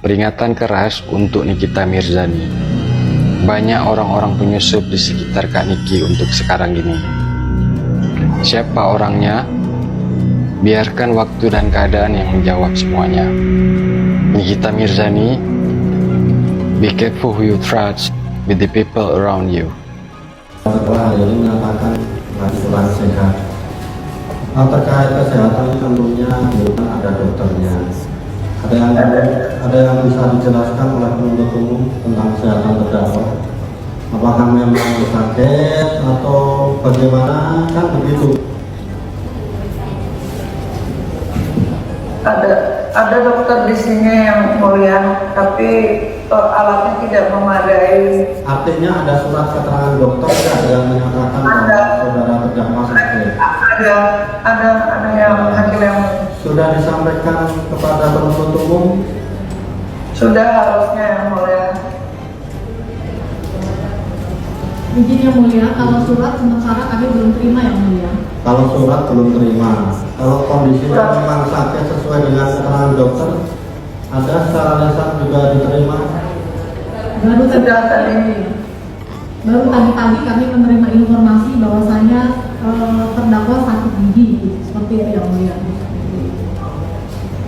Peringatan keras untuk Nikita Mirzani. Banyak orang-orang penyusup di sekitar Kak Niki untuk sekarang ini. Siapa orangnya? Biarkan waktu dan keadaan yang menjawab semuanya. Nikita Mirzani, be careful who you trust with the people around you. Setelah hari ini menyatakan surat sehat. Terkait kesehatan tentunya ada dokternya. Ada yang bisa dijelaskan oleh penuntut umum tentang kesehatan terdakwa? Apakah memang sakit atau bagaimana, kan begitu? Ada dokter di sini yang mulia, tapi alatnya tidak memadai. Artinya ada surat keterangan dokter yang menyatakan bahwa saudara terdakwa sakit? Ada yang hakim yang Sudah disampaikan kepada penuntut umum? sudah harusnya yang mulia. Izin yang mulia, kalau surat sementara kami belum terima yang mulia. Kalau surat belum terima, kalau kondisinya memang sakit sesuai dengan keterangan dokter, ada secara lisan juga diterima? Baru Sudah tadi. tadi kami menerima informasi bahwasanya terdakwa sakit gigi, seperti itu yang mulia.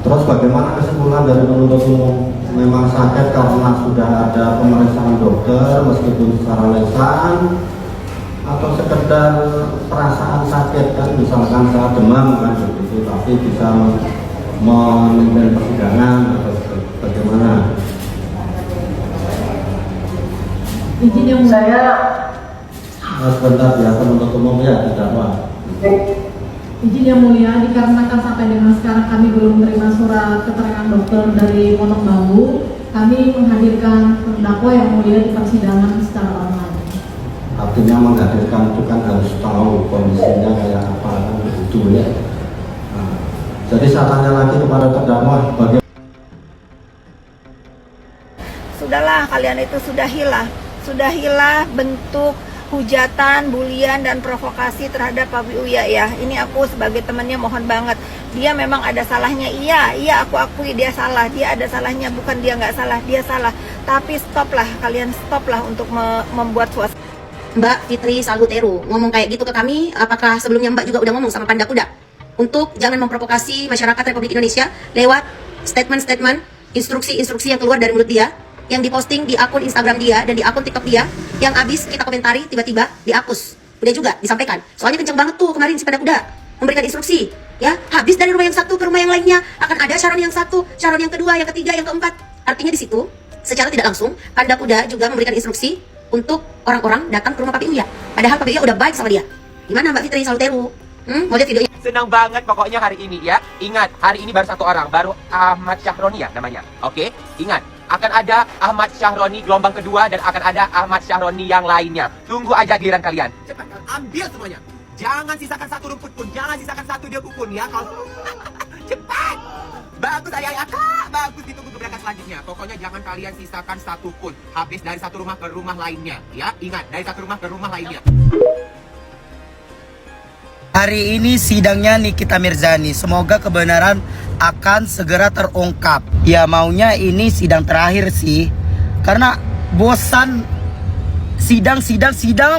Terus bagaimana kesimpulan dari penuntut umum? Memang sakit karena sudah ada pemeriksaan dokter meskipun secara lisan, atau sekedar perasaan sakit, kan misalkan saya demam kan begitu, tapi bisa memimpin persidangan atau bagaimana? Izin yang mulia. Saya Sebentar ya penuntut umum ya terdakwa. Izin yang mulia, dikarenakan sampai dengan sekarang kami belum menerima surat keterangan dokter dari Pondok Bambu, kami menghadirkan terdakwa yang mulia di persidangan secara online. Artinya menghadirkan itu kan harus tahu kondisinya kayak apa, kan begitu ya. Nah, jadi saya tanya lagi kepada terdakwa, bagaimana? Sudahlah, kalian itu sudahilah bentuk hujatan, bulian, dan provokasi terhadap Pak Uya ya. Ini aku sebagai temannya mohon banget. Dia memang ada salahnya, iya aku akui dia salah. Dia ada salahnya, bukan dia nggak salah, dia salah. Tapi kalian stoplah untuk membuat suasana. Mbak Fitri Salhuteru ngomong kayak gitu ke kami, apakah sebelumnya Mbak juga udah ngomong sama Panda Kuda untuk jangan memprovokasi masyarakat Republik Indonesia lewat statement-statement, instruksi-instruksi yang keluar dari mulut dia, yang diposting di akun Instagram dia dan di akun TikTok dia, yang abis kita komentari tiba-tiba dihapus. Udah juga disampaikan. Soalnya kenceng banget tuh kemarin si Panda Kuda memberikan instruksi, ya, habis dari rumah yang satu ke rumah yang lainnya akan ada Sharon yang satu, Sharon yang kedua, yang ketiga, yang keempat. Artinya di situ secara tidak langsung Panda Kuda juga memberikan instruksi untuk orang-orang datang ke rumah Papi Uya. Padahal Papi Uya udah baik sama dia. Gimana Mbak Fitri Salhuteru? Mau lihat videonya? Senang banget pokoknya hari ini ya. Ingat, hari ini baru satu orang, baru Ahmad Syahroni ya namanya. Oke, ingat, akan ada Ahmad Syahroni gelombang kedua dan akan ada Ahmad Syahroni yang lainnya. Tunggu aja giliran kalian. Cepat, ambil semuanya. Jangan sisakan satu rumput pun, jangan sisakan satu debu pun ya. Kalau cepat. Bagus ayah Kak, bagus, ditunggu gebrakan selanjutnya. Pokoknya jangan kalian sisakan satu pun. Habis dari satu rumah ke rumah lainnya. Ya, ingat, dari satu rumah ke rumah lainnya. Hari ini sidangnya Nikita Mirzani. Semoga kebenaran akan segera terungkap. Ya maunya ini sidang terakhir sih. Karena bosan sidang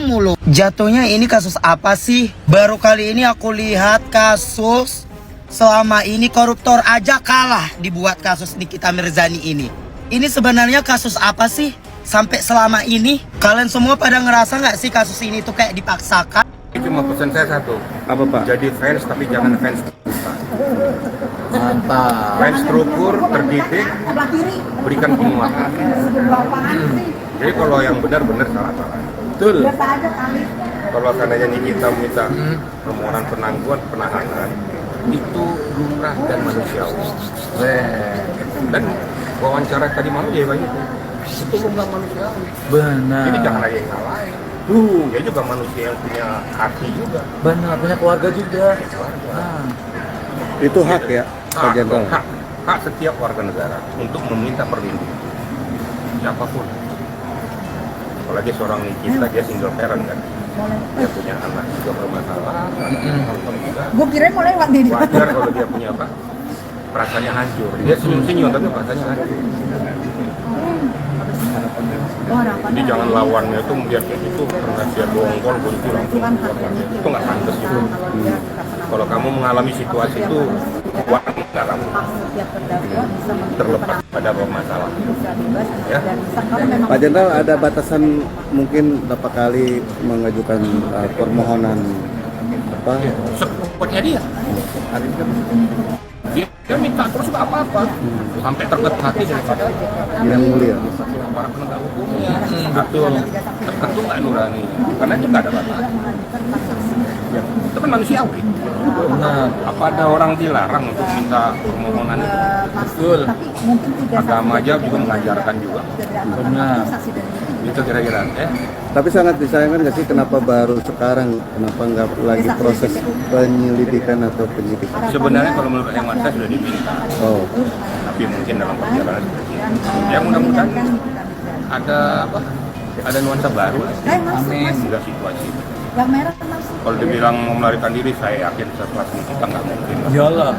mulu. Jatuhnya ini kasus apa sih? Baru kali ini aku lihat kasus selama ini koruptor aja kalah dibuat kasus Nikita Mirzani ini. Ini sebenarnya kasus apa sih? Sampai selama ini kalian semua pada ngerasa nggak sih kasus ini tuh kayak dipaksakan? Cuma pesan saya satu. Apa Pak? Jadi fans tapi jangan fans Mantap. fans terukur, terdidik, berikan penguatan. Jadi kalau yang benar-benar salah-salah. Betul. Kalau seandainya Nikita minta permohonan penangguhan penahanan, itu lumrah dan manusiawi. Dan wawancara tadi malam ya Pak, itu lumrah manusiawi. Benar. Jadi jangan ada yang ngalahin. Dia juga manusia yang punya hati juga. Benar, punya keluarga juga. Itu hak ya, Pak Jenderal. Hak setiap warga negara untuk meminta perlindungan. Siapapun. Apalagi seorang Nikita, dia single parent kan. Dia punya anak juga bermasalah. Gue kira mau lewat nih. Wajar kalau dia punya apa? Perasaannya hancur. Dia senyum-senyum tapi perasaannya hancur. Jadi jangan lawannya itu melihat kayak gitu karena dia dongkol begitu langsung itu nggak pantas gitu. Kalau kamu mengalami situasi itu buat dalam terlepas pada masalah. Ya. Pak Jenderal, ada batasan mungkin berapa kali mengajukan permohonan apa? Sepotnya dia. Dia minta terus nggak apa-apa sampai tergetar hati daripada Yang mulia. para penegak hukumnya. Betul. Tertentu nggak nurani karena itu nggak ada batas. Ya, itu kan manusiawi. Nah, apa ada orang dilarang untuk minta permohonan itu? Betul. Agama aja juga mengajarkan juga. Benar. Itu kira-kira. Tapi sangat disayangkan nggak sih kenapa baru sekarang, kenapa nggak lagi proses penyelidikan atau penyidikan? Sebenarnya kalau menurut yang saya sudah diminta. Oh, Tapi mungkin dalam perjalanan seperti ini. Ya mudah-mudahan ada apa? Ada nuansa baru. Amin. Sudah situasi. Yang merah masuk. Kalau dibilang mau melarikan diri, saya yakin setelah kita nggak mungkin. Iyalah.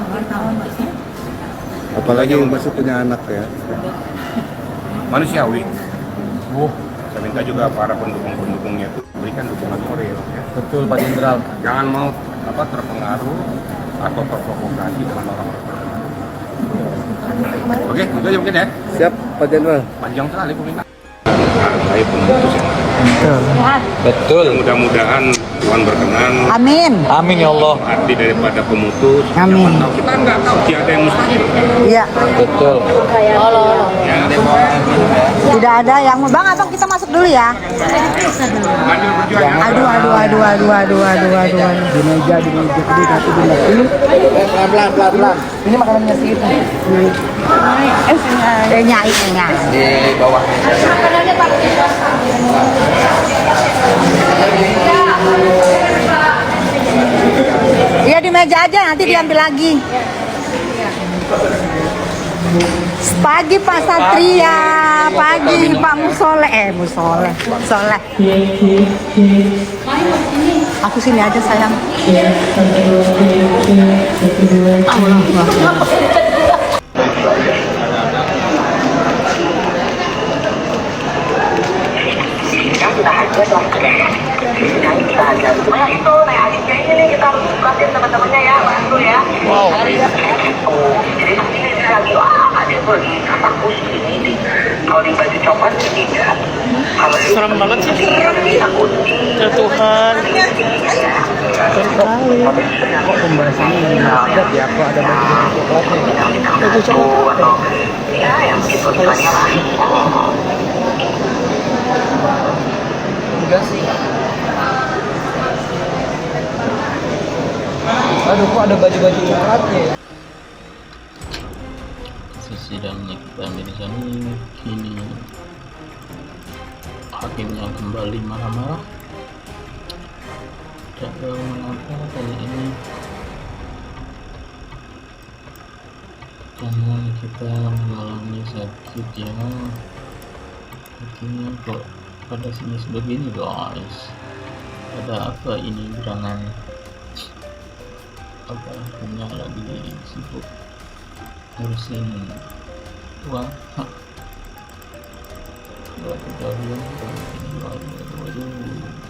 apalagi masih punya anak ya. Manusiawi. Saya minta juga para pendukung-pendukungnya itu berikan dukungan moral. Ya. Betul Pak Jenderal. Jangan mau terpengaruh atau terprovokasi dengan orang-orang. Oke, itu aja mungkin ya. Siap Pak Jenderal. Panjang sekali peminat. Saya pemutus yang betul. Mudah-mudahan Tuhan berkenan. Amin. Amin ya Allah. Arti daripada pemutus. Amin. Siapa tahu, kita nggak tahu tiada yang mustahil. Iya. Betul. Ya, Tidak ada yang mau. Bang, abang kita masuk dulu ya. lanjut berjuang. Aduh. Di meja nanti ini pelan. Ini makanannya sih itu. Nyai. Di bawah. Iya di meja aja, nanti diambil lagi. Pagi Pak Satria, pagi Pak Musoleh, Musoleh. Aku sini aja sayang. Serem banget sih. Ya Tuhan. Kok pembahasannya padat ya? Kok ada baju coklatnya? Enggak sih. Aduh, kok ada baju-baju coklatnya ya? Sidang Nikita Mirzani kini hakimnya kembali marah-marah. Tidak tahu mengapa kali ini, karena kita mengalami sakit ya. Akhirnya kok pada sini sebegini guys. Ada apa ini gerangan? Apa hanya lagi sibuk ngurusin uang? Waduh,